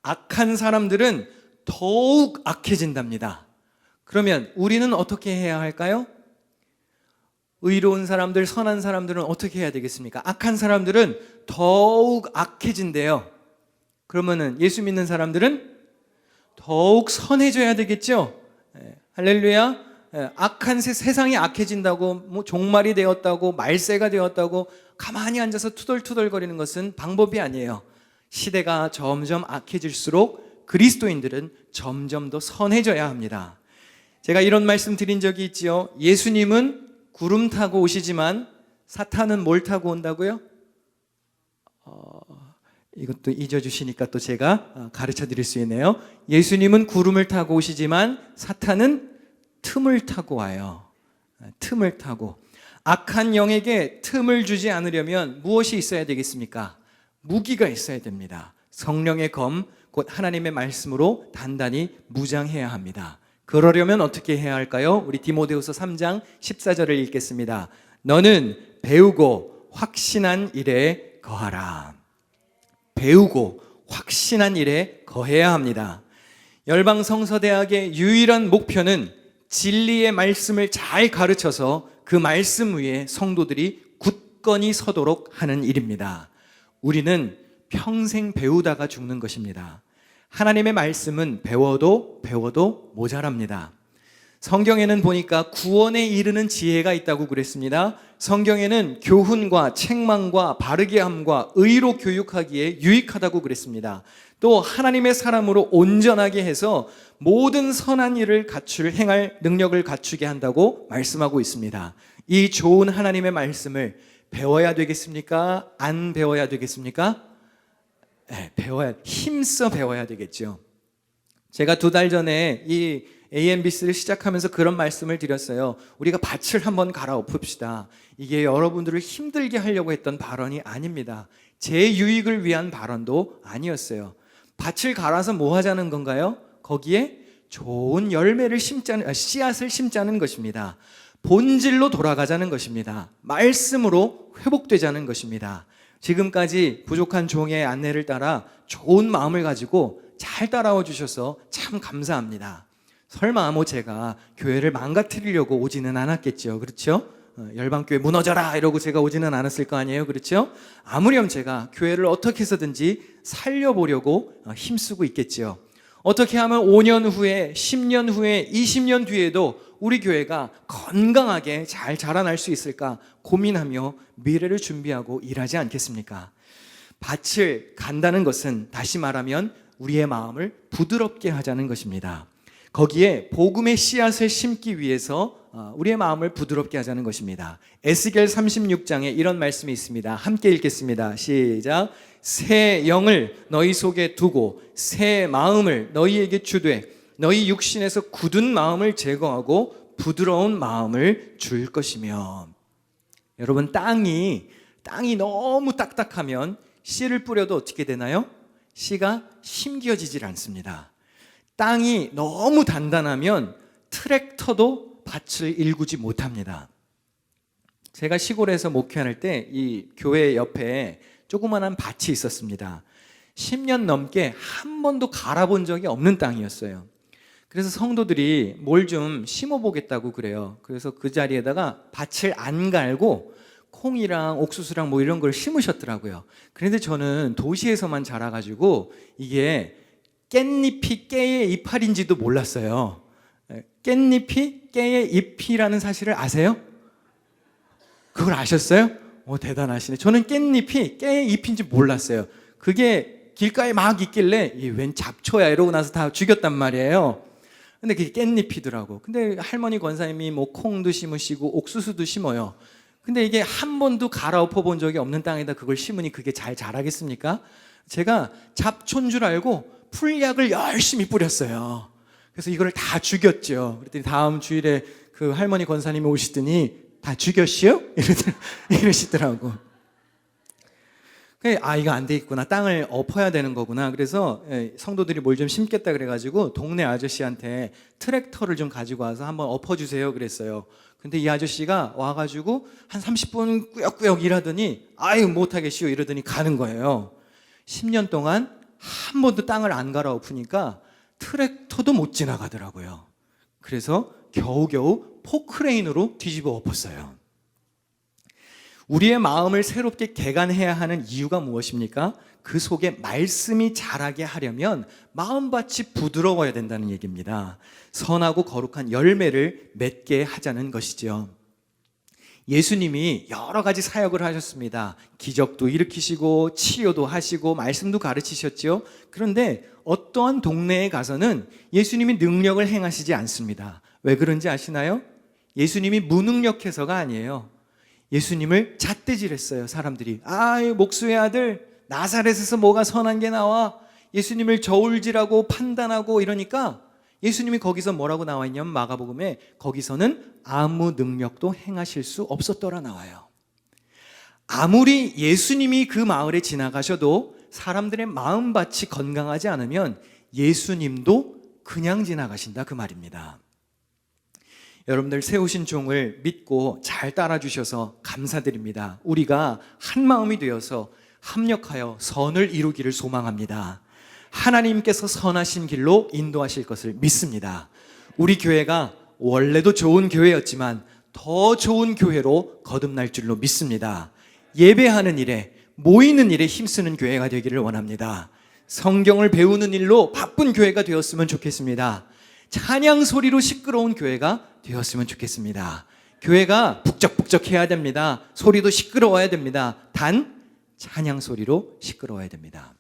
악한 사람들은 더욱 악해진답니다. 그러면 우리는 어떻게 해야 할까요? 의로운 사람들, 선한 사람들은 어떻게 해야 되겠습니까? 악한 사람들은 더욱 악해진대요. 그러면은 예수 믿는 사람들은 더욱 선해져야 되겠죠? 할렐루야. 악한 세상이 악해진다고, 뭐 종말이 되었다고, 말세가 되었다고 가만히 앉아서 투덜투덜거리는 것은 방법이 아니에요. 시대가 점점 악해질수록 그리스도인들은 점점 더 선해져야 합니다. 제가 이런 말씀 드린 적이 있지요. 예수님은 구름 타고 오시지만 사탄은 뭘 타고 온다고요? 이것도 잊어주시니까 또 제가 가르쳐 드릴 수 있네요. 예수님은 구름을 타고 오시지만 사탄은 틈을 타고 와요. 틈을 타고. 악한 영에게 틈을 주지 않으려면 무엇이 있어야 되겠습니까? 무기가 있어야 됩니다. 성령의 검, 곧 하나님의 말씀으로 단단히 무장해야 합니다. 그러려면 어떻게 해야 할까요? 우리 디모데후서 3장 14절을 읽겠습니다. 너는 배우고 확신한 일에 거하라. 배우고 확신한 일에 거해야 합니다. 열방성서대학의 유일한 목표는 진리의 말씀을 잘 가르쳐서 그 말씀 위에 성도들이 굳건히 서도록 하는 일입니다. 우리는 평생 배우다가 죽는 것입니다. 하나님의 말씀은 배워도 모자랍니다. 성경에는 보니까 구원에 이르는 지혜가 있다고 그랬습니다. 성경에는 교훈과 책망과 바르게 함과 의로 교육하기에 유익하다고 그랬습니다. 또 하나님의 사람으로 온전하게 해서 모든 선한 일을 행할 능력을 갖추게 한다고 말씀하고 있습니다. 이 좋은 하나님의 말씀을 배워야 되겠습니까? 안 배워야 되겠습니까? 힘써 배워야 되겠죠. 제가 2달 전에 이 AMBC를 시작하면서 그런 말씀을 드렸어요. 우리가 밭을 한번 갈아엎읍시다. 이게 여러분들을 힘들게 하려고 했던 발언이 아닙니다. 제 유익을 위한 발언도 아니었어요. 밭을 갈아서 뭐 하자는 건가요? 거기에 좋은 열매를 씨앗을 심자는 것입니다. 본질로 돌아가자는 것입니다. 말씀으로 회복되자는 것입니다. 지금까지 부족한 종의 안내를 따라 좋은 마음을 가지고 잘 따라와 주셔서 참 감사합니다. 설마 뭐 제가 교회를 망가뜨리려고 오지는 않았겠죠. 그렇죠? 열방교회 무너져라 이러고 제가 오지는 않았을 거 아니에요. 그렇죠? 아무렴 제가 교회를 어떻게 해서든지 살려보려고 힘쓰고 있겠죠. 어떻게 하면 5년 후에, 10년 후에, 20년 뒤에도 우리 교회가 건강하게 잘 자라날 수 있을까 고민하며 미래를 준비하고 일하지 않겠습니까? 밭을 간다는 것은 다시 말하면 우리의 마음을 부드럽게 하자는 것입니다. 거기에 복음의 씨앗을 심기 위해서 우리의 마음을 부드럽게 하자는 것입니다. 에스겔 36장에 이런 말씀이 있습니다. 함께 읽겠습니다. 시작. 새 영을 너희 속에 두고 새 마음을 너희에게 주되 너희 육신에서 굳은 마음을 제거하고 부드러운 마음을 줄 것이며. 여러분, 땅이 너무 딱딱하면 씨를 뿌려도 어떻게 되나요? 씨가 심겨지질 않습니다. 땅이 너무 단단하면 트랙터도 밭을 일구지 못합니다. 제가 시골에서 목회할 때 이 교회 옆에 조그만한 밭이 있었습니다. 10년 넘게 한 번도 갈아본 적이 없는 땅이었어요. 그래서 성도들이 뭘 좀 심어보겠다고 그래요. 그래서 그 자리에다가 밭을 안 갈고 콩이랑 옥수수랑 뭐 이런 걸 심으셨더라고요. 그런데 저는 도시에서만 자라가지고 이게 깻잎이 깨의 이파리인지도 몰랐어요. 깻잎이 깨의 잎이라는 사실을 아세요? 그걸 아셨어요? 대단하시네. 저는 깻잎이 깨의 잎인지 몰랐어요. 그게 길가에 막 있길래 웬 잡초야 이러고 나서 다 죽였단 말이에요. 근데 그게 깻잎이더라고. 근데 할머니 권사님이 뭐 콩도 심으시고 옥수수도 심어요. 근데 이게 한 번도 갈아엎어 본 적이 없는 땅에다 그걸 심으니 그게 잘 자라겠습니까? 제가 잡초인 줄 알고 풀약을 열심히 뿌렸어요. 그래서 이거를 다 죽였죠. 그랬더니 다음 주일에 그 할머니 권사님이 오시더니 다 죽였시요? 이러시더라고. 이거 안 되겠구나. 땅을 엎어야 되는 거구나. 그래서 성도들이 뭘 좀 심겠다 그래가지고 동네 아저씨한테 트랙터를 좀 가지고 와서 한번 엎어주세요 그랬어요. 근데 이 아저씨가 와가지고 한 30분 꾸역꾸역 일하더니 못하겠시오 이러더니 가는 거예요. 10년 동안 한 번도 땅을 안 갈아엎으니까 트랙터도 못 지나가더라고요. 그래서 겨우겨우 포크레인으로 뒤집어 엎었어요. 우리의 마음을 새롭게 개간해야 하는 이유가 무엇입니까? 그 속에 말씀이 자라게 하려면 마음밭이 부드러워야 된다는 얘기입니다. 선하고 거룩한 열매를 맺게 하자는 것이죠. 예수님이 여러 가지 사역을 하셨습니다. 기적도 일으키시고 치료도 하시고 말씀도 가르치셨죠. 그런데 어떠한 동네에 가서는 예수님이 능력을 행하시지 않습니다. 왜 그런지 아시나요? 예수님이 무능력해서가 아니에요. 예수님을 잣대질했어요. 사람들이 목수의 아들 나사렛에서 뭐가 선한 게 나와. 예수님을 저울질하고 판단하고 이러니까 예수님이 거기서 뭐라고 나와 있냐면 마가복음에 거기서는 아무 능력도 행하실 수 없었더라 나와요. 아무리 예수님이 그 마을에 지나가셔도 사람들의 마음밭이 건강하지 않으면 예수님도 그냥 지나가신다 그 말입니다. 여러분들 세우신 종을 믿고 잘 따라주셔서 감사드립니다. 우리가 한 마음이 되어서 합력하여 선을 이루기를 소망합니다. 하나님께서 선하신 길로 인도하실 것을 믿습니다. 우리 교회가 원래도 좋은 교회였지만 더 좋은 교회로 거듭날 줄로 믿습니다. 예배하는 일에 모이는 일에 힘쓰는 교회가 되기를 원합니다. 성경을 배우는 일로 바쁜 교회가 되었으면 좋겠습니다. 찬양 소리로 시끄러운 교회가 되었으면 좋겠습니다. 교회가 북적북적해야 됩니다. 소리도 시끄러워야 됩니다. 단 찬양 소리로 시끄러워야 됩니다.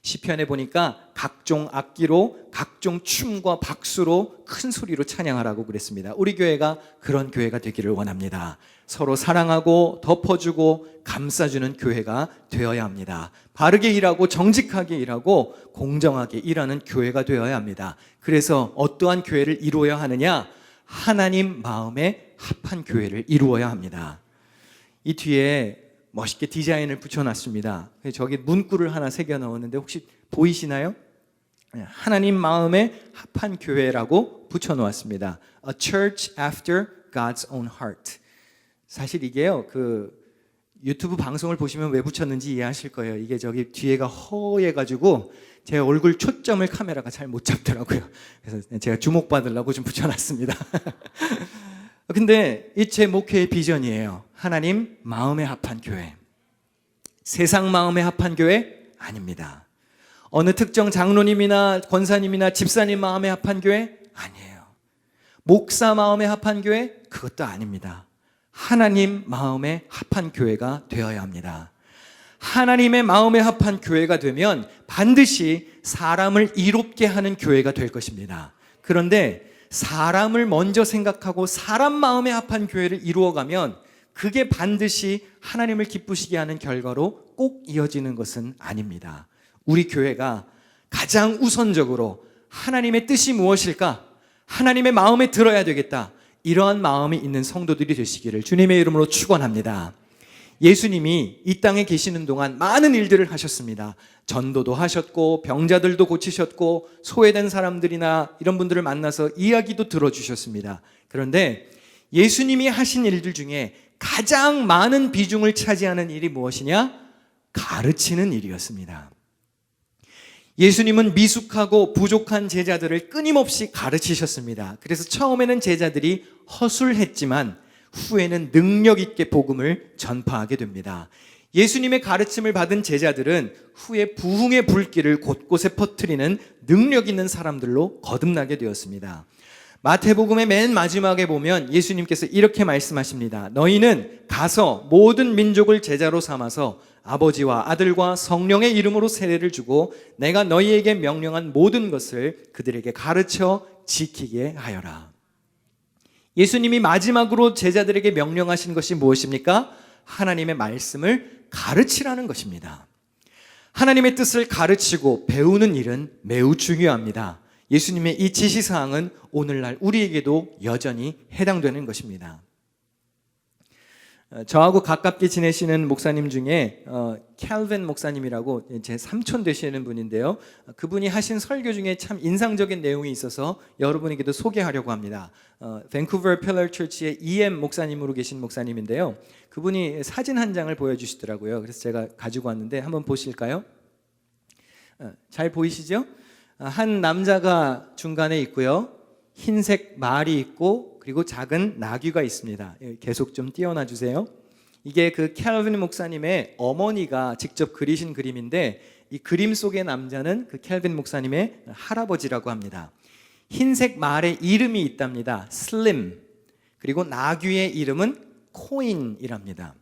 시편에 보니까 각종 악기로 각종 춤과 박수로 큰 소리로 찬양하라고 그랬습니다. 우리 교회가 그런 교회가 되기를 원합니다. 서로 사랑하고 덮어주고 감싸주는 교회가 되어야 합니다. 바르게 일하고 정직하게 일하고 공정하게 일하는 교회가 되어야 합니다. 그래서 어떠한 교회를 이루어야 하느냐? 하나님 마음에 합한 교회를 이루어야 합니다. 이 뒤에 멋있게 디자인을 붙여놨습니다. 저기 문구를 하나 새겨 넣었는데 혹시 보이시나요? 하나님 마음에 합한 교회라고 붙여놓았습니다. A church after God's own heart. 사실 이게요, 유튜브 방송을 보시면 왜 붙였는지 이해하실 거예요. 이게 저기 뒤에가 허해가지고 제 얼굴 초점을 카메라가 잘 못 잡더라고요. 그래서 제가 주목받으려고 좀 붙여놨습니다. 근데 이 제 목회의 비전이에요. 하나님 마음에 합한 교회. 세상 마음에 합한 교회 아닙니다. 어느 특정 장로님이나 권사님이나 집사님 마음에 합한 교회 아니에요. 목사 마음에 합한 교회 그것도 아닙니다. 하나님 마음에 합한 교회가 되어야 합니다. 하나님의 마음에 합한 교회가 되면 반드시 사람을 이롭게 하는 교회가 될 것입니다. 그런데 사람을 먼저 생각하고 사람 마음에 합한 교회를 이루어가면 그게 반드시 하나님을 기쁘시게 하는 결과로 꼭 이어지는 것은 아닙니다. 우리 교회가 가장 우선적으로 하나님의 뜻이 무엇일까? 하나님의 마음에 들어야 되겠다. 이러한 마음이 있는 성도들이 되시기를 주님의 이름으로 축원합니다. 예수님이 이 땅에 계시는 동안 많은 일들을 하셨습니다. 전도도 하셨고 병자들도 고치셨고 소외된 사람들이나 이런 분들을 만나서 이야기도 들어주셨습니다. 그런데 예수님이 하신 일들 중에 가장 많은 비중을 차지하는 일이 무엇이냐? 가르치는 일이었습니다. 예수님은 미숙하고 부족한 제자들을 끊임없이 가르치셨습니다. 그래서 처음에는 제자들이 허술했지만 후에는 능력 있게 복음을 전파하게 됩니다. 예수님의 가르침을 받은 제자들은 후에 부흥의 불길을 곳곳에 퍼뜨리는 능력 있는 사람들로 거듭나게 되었습니다. 마태복음의 맨 마지막에 보면 예수님께서 이렇게 말씀하십니다. 너희는 가서 모든 민족을 제자로 삼아서 아버지와 아들과 성령의 이름으로 세례를 주고 내가 너희에게 명령한 모든 것을 그들에게 가르쳐 지키게 하여라. 예수님이 마지막으로 제자들에게 명령하신 것이 무엇입니까? 하나님의 말씀을 가르치라는 것입니다. 하나님의 뜻을 가르치고 배우는 일은 매우 중요합니다. 예수님의 이 지시사항은 오늘날 우리에게도 여전히 해당되는 것입니다. 저하고 가깝게 지내시는 목사님 중에 캘빈 목사님이라고 제 삼촌 되시는 분인데요. 그분이 하신 설교 중에 참 인상적인 내용이 있어서 여러분에게도 소개하려고 합니다. 밴쿠버 필러 처치의 EM 목사님으로 계신 목사님인데요. 그분이 사진 한 장을 보여주시더라고요. 그래서 제가 가지고 왔는데 한번 보실까요? 잘 보이시죠? 한 남자가 중간에 있고요. 흰색 말이 있고 그리고 작은 나귀가 있습니다. 계속 좀 띄워놔 주세요. 이게 그 캘빈 목사님의 어머니가 직접 그리신 그림인데 이 그림 속의 남자는 그 캘빈 목사님의 할아버지라고 합니다. 흰색 말의 이름이 있답니다. 슬림. 그리고 나귀의 이름은 코인이랍니다.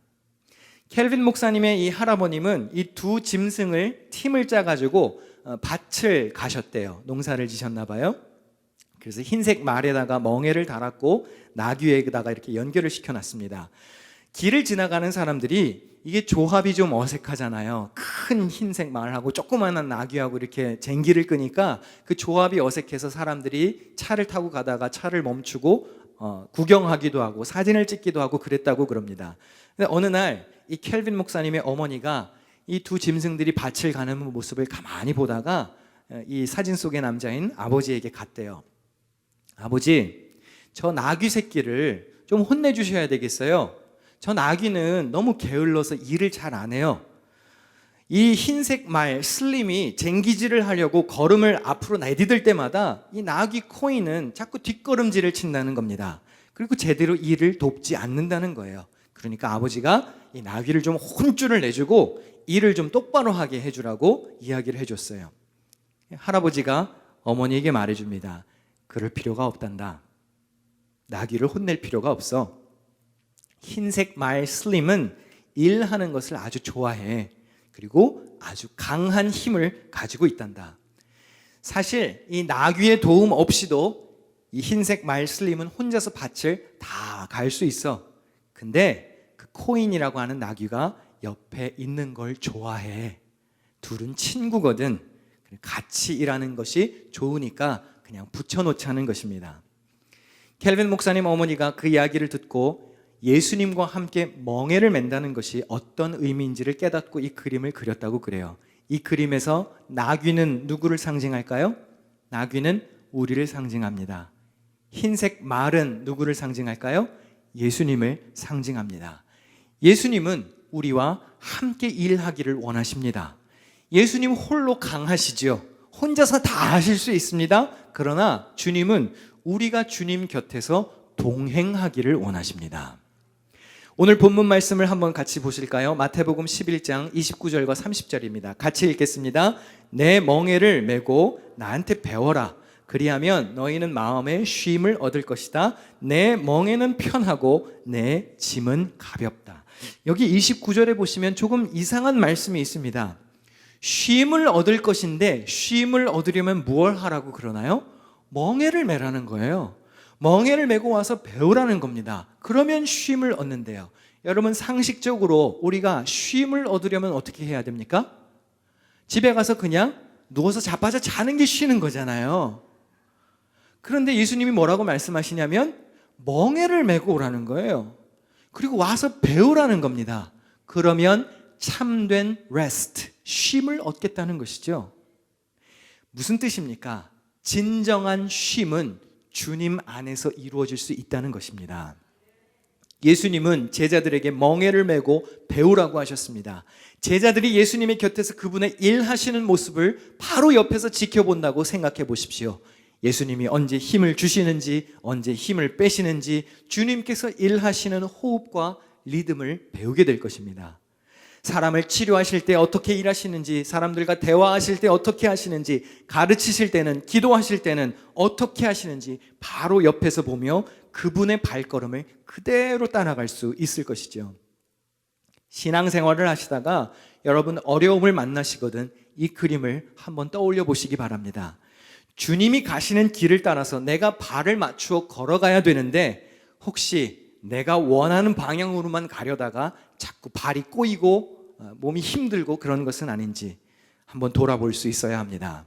캘빈 목사님의 이 할아버님은 이 두 짐승을 팀을 짜가지고 밭을 가셨대요. 농사를 지셨나 봐요. 그래서 흰색 말에다가 멍에를 달았고 나귀에다가 이렇게 연결을 시켜놨습니다. 길을 지나가는 사람들이 이게 조합이 좀 어색하잖아요. 큰 흰색 말하고 조그마한 나귀하고 이렇게 쟁기를 끄니까 그 조합이 어색해서 사람들이 차를 타고 가다가 차를 멈추고 구경하기도 하고 사진을 찍기도 하고 그랬다고 그럽니다. 근데 어느 날 이 켈빈 목사님의 어머니가 이 두 짐승들이 밭을 가는 모습을 가만히 보다가 이 사진 속의 남자인 아버지에게 갔대요. 아버지, 저 나귀 새끼를 좀 혼내주셔야 되겠어요. 저 나귀는 너무 게을러서 일을 잘 안 해요. 이 흰색 말 슬림이 쟁기질을 하려고 걸음을 앞으로 내디딜 때마다 이 나귀 코인은 자꾸 뒷걸음질을 친다는 겁니다. 그리고 제대로 일을 돕지 않는다는 거예요. 그러니까 아버지가 이 나귀를 좀 혼쭐을 내주고 일을 좀 똑바로 하게 해주라고 이야기를 해줬어요. 할아버지가 어머니에게 말해줍니다. 그럴 필요가 없단다. 나귀를 혼낼 필요가 없어. 흰색 말 슬림은 일하는 것을 아주 좋아해. 그리고 아주 강한 힘을 가지고 있단다. 사실 이 나귀의 도움 없이도 이 흰색 말 슬림은 혼자서 밭을 다 갈 수 있어. 근데 그 코인이라고 하는 나귀가 옆에 있는 걸 좋아해. 둘은 친구거든. 같이 일하는 것이 좋으니까 그냥 붙여놓자는 것입니다. 켈빈 목사님 어머니가 그 이야기를 듣고 예수님과 함께 멍에를 맨다는 것이 어떤 의미인지를 깨닫고 이 그림을 그렸다고 그래요. 이 그림에서 나귀는 누구를 상징할까요? 나귀는 우리를 상징합니다. 흰색 말은 누구를 상징할까요? 예수님을 상징합니다. 예수님은 우리와 함께 일하기를 원하십니다. 예수님 홀로 강하시지요. 혼자서 다 하실 수 있습니다. 그러나 주님은 우리가 주님 곁에서 동행하기를 원하십니다. 오늘 본문 말씀을 한번 같이 보실까요? 마태복음 11장 29절과 30절입니다. 같이 읽겠습니다. 내 멍에를 메고 나한테 배워라. 그리하면 너희는 마음에 쉼을 얻을 것이다. 내 멍에는 편하고 내 짐은 가볍다. 여기 29절에 보시면 조금 이상한 말씀이 있습니다. 쉼을 얻을 것인데 쉼을 얻으려면 무엇을 하라고 그러나요? 멍에를 메라는 거예요. 멍에를 메고 와서 배우라는 겁니다. 그러면 쉼을 얻는데요. 여러분 상식적으로 우리가 쉼을 얻으려면 어떻게 해야 됩니까? 집에 가서 그냥 누워서 자빠져 자는 게 쉬는 거잖아요. 그런데 예수님이 뭐라고 말씀하시냐면 멍에를 메고 오라는 거예요. 그리고 와서 배우라는 겁니다. 그러면 참된 rest, 쉼을 얻겠다는 것이죠. 무슨 뜻입니까? 진정한 쉼은 주님 안에서 이루어질 수 있다는 것입니다. 예수님은 제자들에게 멍에를 메고 배우라고 하셨습니다. 제자들이 예수님의 곁에서 그분의 일하시는 모습을 바로 옆에서 지켜본다고 생각해 보십시오. 예수님이 언제 힘을 주시는지, 언제 힘을 빼시는지 주님께서 일하시는 호흡과 리듬을 배우게 될 것입니다. 사람을 치료하실 때 어떻게 일하시는지, 사람들과 대화하실 때 어떻게 하시는지, 가르치실 때는, 기도하실 때는 어떻게 하시는지 바로 옆에서 보며 그분의 발걸음을 그대로 따라갈 수 있을 것이죠. 신앙생활을 하시다가 여러분 어려움을 만나시거든 이 그림을 한번 떠올려 보시기 바랍니다. 주님이 가시는 길을 따라서 내가 발을 맞추어 걸어가야 되는데 혹시 내가 원하는 방향으로만 가려다가 자꾸 발이 꼬이고 몸이 힘들고 그런 것은 아닌지 한번 돌아볼 수 있어야 합니다.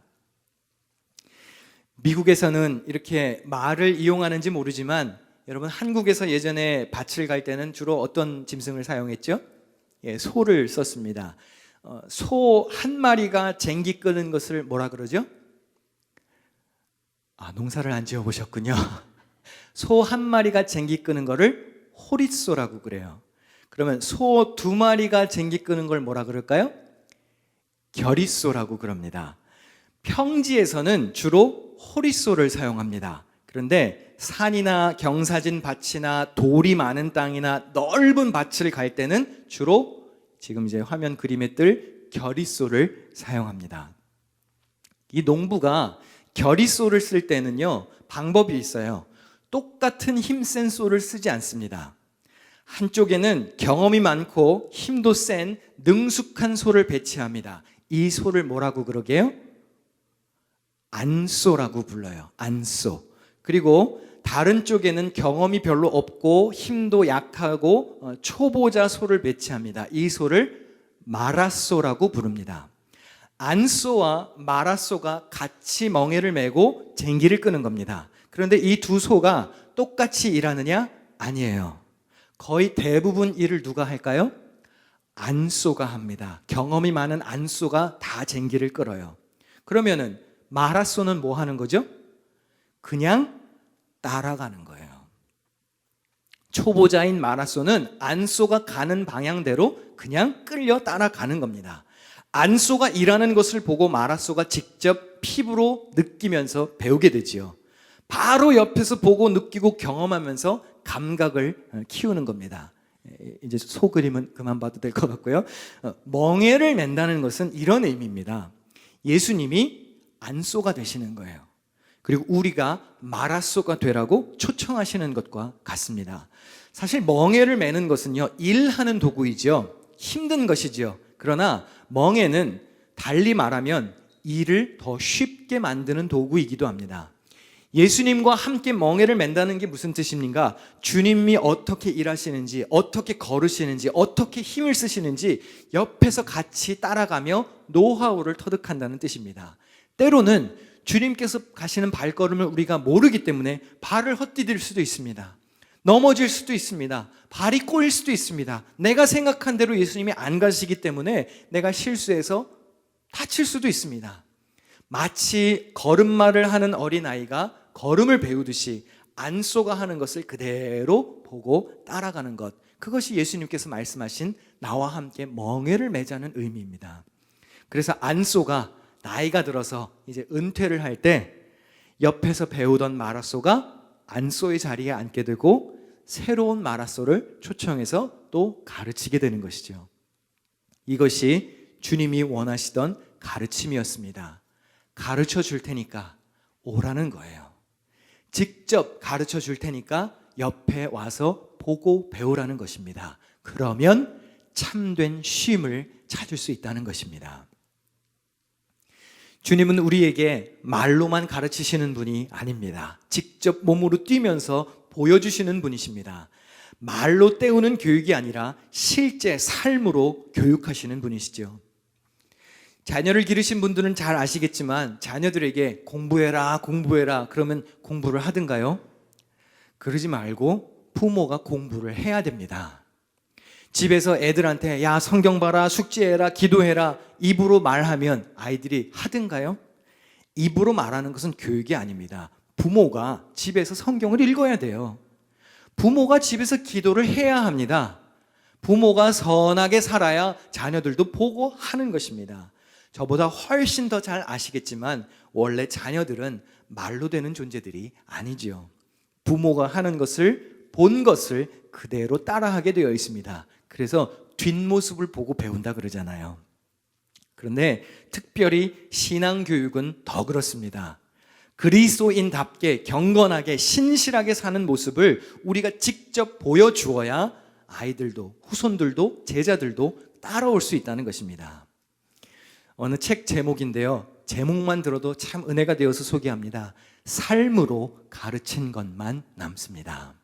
미국에서는 이렇게 말을 이용하는지 모르지만 여러분 한국에서 예전에 밭을 갈 때는 주로 어떤 짐승을 사용했죠? 소를 썼습니다. 소 한 마리가 쟁기 끄는 것을 뭐라 그러죠? 농사를 안 지어보셨군요. 소 한 마리가 쟁기 끄는 거를 호릿소라고 그래요. 그러면 소 두 마리가 쟁기 끄는 걸 뭐라 그럴까요? 겨릿소라고 그럽니다. 평지에서는 주로 호리쏘를 사용합니다. 그런데 산이나 경사진 밭이나 돌이 많은 땅이나 넓은 밭을 갈 때는 주로 지금 이제 화면 그림에 뜰 겨리쏘를 사용합니다. 이 농부가 겨리쏘를 쓸 때는요, 방법이 있어요. 똑같은 힘센 쏘를 쓰지 않습니다. 한쪽에는 경험이 많고 힘도 센 능숙한 소를 배치합니다. 이 소를 뭐라고 그러게요? 안쏘라고 불러요. 안쏘. 그리고 다른 쪽에는 경험이 별로 없고 힘도 약하고 초보자 소를 배치합니다. 이 소를 마라쏘라고 부릅니다. 안쏘와 마라쏘가 같이 멍에를 메고 쟁기를 끄는 겁니다. 그런데 이 두 소가 똑같이 일하느냐? 아니에요. 거의 대부분 일을 누가 할까요? 안쏘가 합니다. 경험이 많은 안쏘가 다 쟁기를 끌어요. 그러면은 마라쏘는 뭐 하는 거죠? 그냥 따라가는 거예요. 초보자인 마라쏘는 안쏘가 가는 방향대로 그냥 끌려 따라가는 겁니다. 안쏘가 일하는 것을 보고 마라쏘가 직접 피부로 느끼면서 배우게 되지요. 바로 옆에서 보고 느끼고 경험하면서 감각을 키우는 겁니다. 이제 소 그림은 그만 봐도 될 것 같고요. 멍에를 맨다는 것은 이런 의미입니다. 예수님이 안쏘가 되시는 거예요. 그리고 우리가 마라쏘가 되라고 초청하시는 것과 같습니다. 사실 멍에를 매는 것은요, 일하는 도구이죠. 힘든 것이죠. 그러나 멍에는 달리 말하면 일을 더 쉽게 만드는 도구이기도 합니다. 예수님과 함께 멍에를 맨다는 게 무슨 뜻입니까? 주님이 어떻게 일하시는지, 어떻게 걸으시는지, 어떻게 힘을 쓰시는지 옆에서 같이 따라가며 노하우를 터득한다는 뜻입니다. 때로는 주님께서 가시는 발걸음을 우리가 모르기 때문에 발을 헛디딜 수도 있습니다. 넘어질 수도 있습니다. 발이 꼬일 수도 있습니다. 내가 생각한 대로 예수님이 안 가시기 때문에 내가 실수해서 다칠 수도 있습니다. 마치 걸음마를 하는 어린아이가 걸음을 배우듯이 안쏘가 하는 것을 그대로 보고 따라가는 것, 그것이 예수님께서 말씀하신 나와 함께 멍에를 매자는 의미입니다. 그래서 안쏘가 나이가 들어서 이제 은퇴를 할 때 옆에서 배우던 마라쏘가 안쏘의 자리에 앉게 되고 새로운 마라쏘를 초청해서 또 가르치게 되는 것이죠. 이것이 주님이 원하시던 가르침이었습니다. 가르쳐 줄 테니까 오라는 거예요. 직접 가르쳐 줄 테니까 옆에 와서 보고 배우라는 것입니다. 그러면 참된 쉼을 찾을 수 있다는 것입니다. 주님은 우리에게 말로만 가르치시는 분이 아닙니다. 직접 몸으로 뛰면서 보여주시는 분이십니다. 말로 때우는 교육이 아니라 실제 삶으로 교육하시는 분이시죠. 자녀를 기르신 분들은 잘 아시겠지만 자녀들에게 공부해라 그러면 공부를 하든가요? 그러지 말고 부모가 공부를 해야 됩니다. 집에서 애들한테 야 성경 봐라, 숙제해라, 기도해라 입으로 말하면 아이들이 하든가요? 입으로 말하는 것은 교육이 아닙니다. 부모가 집에서 성경을 읽어야 돼요. 부모가 집에서 기도를 해야 합니다. 부모가 선하게 살아야 자녀들도 보고 하는 것입니다. 저보다 훨씬 더 잘 아시겠지만 원래 자녀들은 말로 되는 존재들이 아니지요. 부모가 하는 것을, 본 것을 그대로 따라하게 되어 있습니다. 그래서 뒷모습을 보고 배운다 그러잖아요. 그런데 특별히 신앙교육은 더 그렇습니다. 그리스도인답게 경건하게 신실하게 사는 모습을 우리가 직접 보여주어야 아이들도 후손들도 제자들도 따라올 수 있다는 것입니다. 어느 책 제목인데요, 제목만 들어도 참 은혜가 되어서 소개합니다. 삶으로 가르친 것만 남습니다.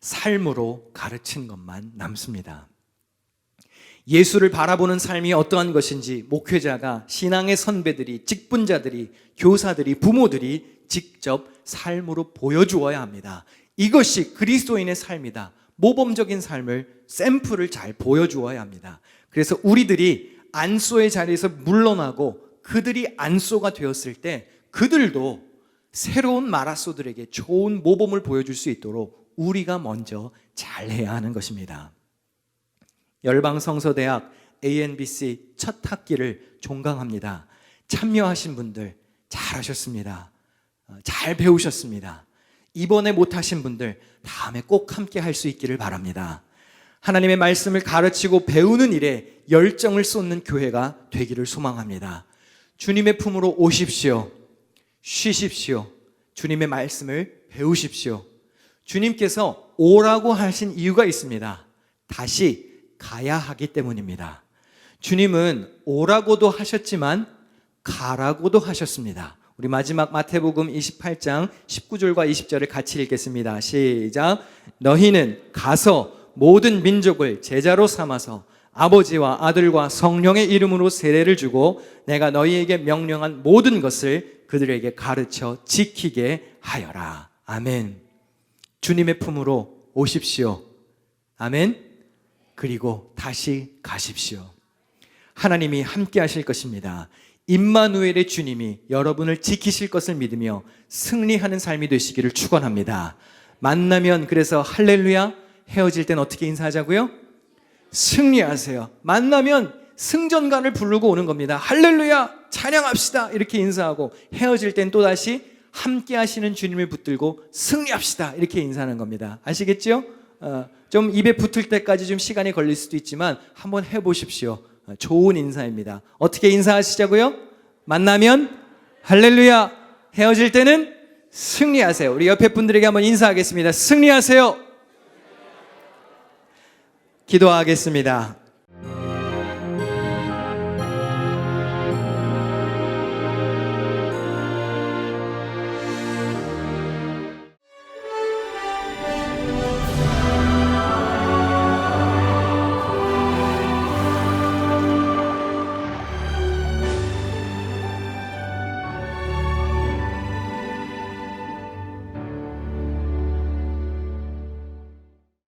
삶으로 가르친 것만 남습니다. 예수를 바라보는 삶이 어떠한 것인지 목회자가, 신앙의 선배들이, 직분자들이, 교사들이, 부모들이 직접 삶으로 보여주어야 합니다. 이것이 그리스도인의 삶이다. 모범적인 삶을, 샘플을 잘 보여주어야 합니다. 그래서 우리들이 안쏘의 자리에서 물러나고 그들이 안쏘가 되었을 때 그들도 새로운 마라쏘들에게 좋은 모범을 보여줄 수 있도록 우리가 먼저 잘해야 하는 것입니다. 열방성서대학 ANBC 첫 학기를 종강합니다. 참여하신 분들 잘하셨습니다. 잘 배우셨습니다. 이번에 못하신 분들 다음에 꼭 함께 할 수 있기를 바랍니다. 하나님의 말씀을 가르치고 배우는 일에 열정을 쏟는 교회가 되기를 소망합니다. 주님의 품으로 오십시오. 쉬십시오. 주님의 말씀을 배우십시오. 주님께서 오라고 하신 이유가 있습니다. 다시 가야 하기 때문입니다. 주님은 오라고도 하셨지만 가라고도 하셨습니다. 우리 마지막 마태복음 28장 19절과 20절을 같이 읽겠습니다. 시작. 너희는 가서 모든 민족을 제자로 삼아서 아버지와 아들과 성령의 이름으로 세례를 주고 내가 너희에게 명령한 모든 것을 그들에게 가르쳐 지키게 하여라. 아멘. 주님의 품으로 오십시오. 아멘. 그리고 다시 가십시오. 하나님이 함께 하실 것입니다. 임마누엘의 주님이 여러분을 지키실 것을 믿으며 승리하는 삶이 되시기를 축원합니다. 만나면 그래서 할렐루야, 헤어질 땐 어떻게 인사하자고요? 승리하세요. 만나면 승전가를 부르고 오는 겁니다. 할렐루야, 찬양합시다 이렇게 인사하고, 헤어질 땐 또다시 함께 하시는 주님을 붙들고 승리합시다 이렇게 인사하는 겁니다. 아시겠죠? 좀 입에 붙을 때까지 좀 시간이 걸릴 수도 있지만 한번 해보십시오. 좋은 인사입니다. 어떻게 인사하시자고요? 만나면 할렐루야, 헤어질 때는 승리하세요. 우리 옆에 분들에게 한번 인사하겠습니다. 승리하세요. 기도하겠습니다.